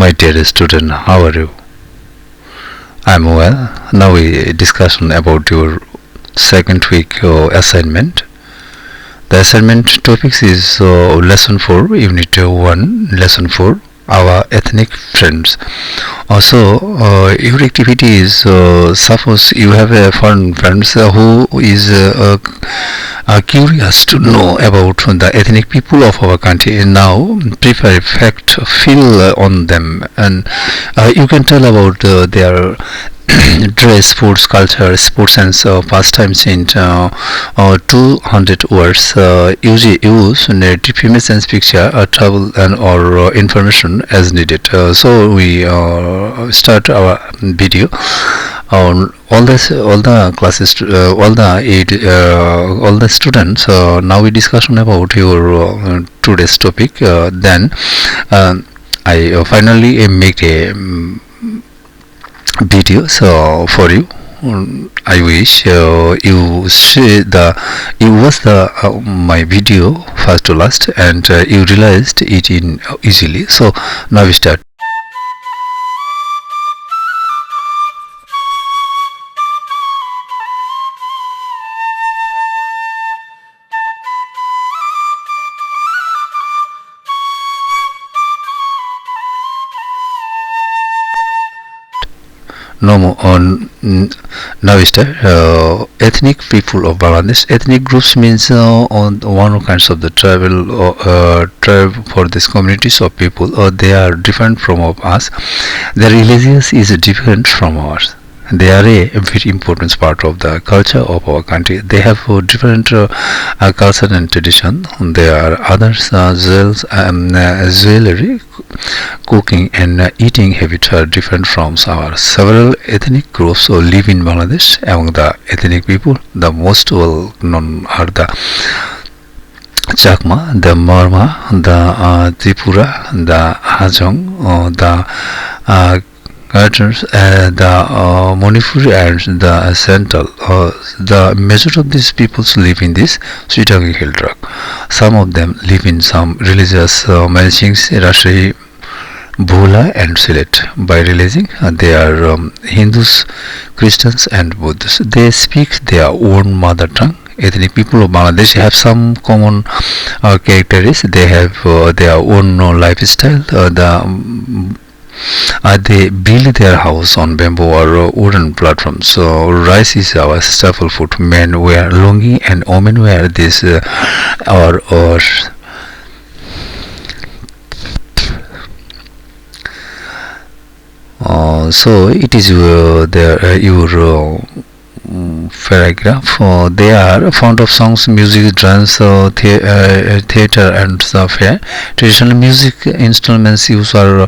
My dear student, how are you? I'm well. Now we discussion about your second week assignment. The assignment topics is lesson 4, unit 1, lesson 4, our ethnic friends. Also, your activity is suppose you have a foreign friends who is curious to know about the ethnic people of our country. Now prepare a fact feel on them, and you can tell about their dress, sports, culture, sports and pastimes in 200 words. Use narrative images and picture, travel and or information as needed. So we start our video. All the classes, all the students. Now we discussion about your today's topic. Then I finally make a video for you. I wish you see you watch my video first to last, and you realized it in easily. So now we start. No more on now we start. Ethnic people of Bangladesh. Ethnic groups means on one kinds of the tribe for these communities of people. They are different from of us. Their religious is different from ours. They are a very important part of the culture of our country. They have different culture and tradition. There are others jewelry, cooking and eating habits are different from our. Several ethnic groups live in Bangladesh. Among the ethnic people, the most well known are the Chakma, the Marma, the Tripura, the Hajang, the Gator, the Manipuri and the Santal. The majority of these peoples live in this Chittagong Hill Tracts. Some of them live in some religious Mymensingh, Rajshahi, Bhola and Sylhet. By religion, they are Hindus, Christians and Buddhists. They speak their own mother tongue. Ethnic people of Bangladesh have some common characteristics. They have their own lifestyle. They build their house on bamboo or wooden platforms. So rice is our staple food. Men wear lungi and women wear this or so it is your paragraph. They are fond of songs, music, dance, theater and fair. Traditional music instruments used are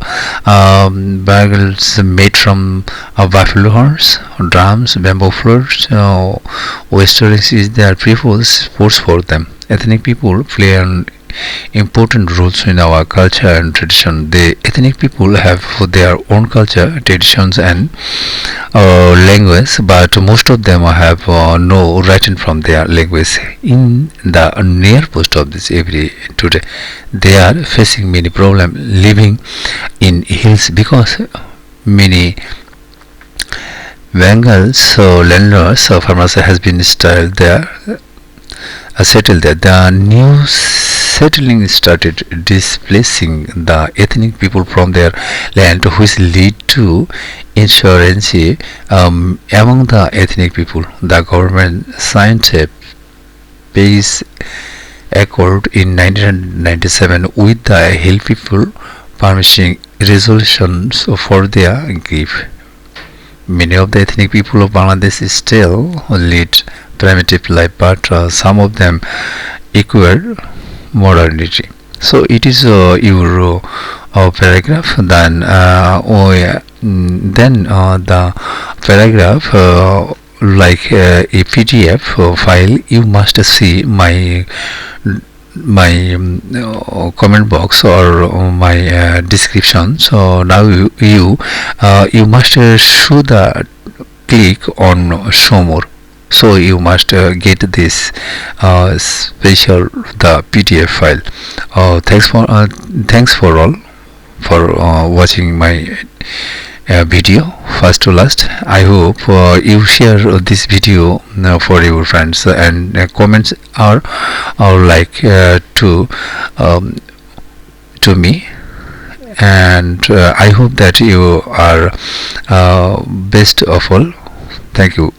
bugles made from buffalo horns, drums, bamboo flutes. Westerns is their preferred sports for them. Ethnic people play an important roles in our culture and tradition. The ethnic people have their own culture, traditions and language, but most of them have no written from their language. In the near post of this every today, they are facing many problems living in hills because many Bengals landless farmers has been settled there. The new settling started displacing the ethnic people from their land, which lead to insurgency among the ethnic people. The government signed a peace accord in 1997 with the Hill people, permitting resolutions for their grief. Many of the ethnic people of Bangladesh still lead primitive life, but some of them acquire modernity. So it is your paragraph. Then the paragraph like a PDF file. You must see my comment box or my description. So now you must show the click on show more. So you must get this special the PDF file. Thanks for all. for watching my video first to last. I hope you share this video for your friends and comments are like um, to me, and I hope that you are best of all. Thank you.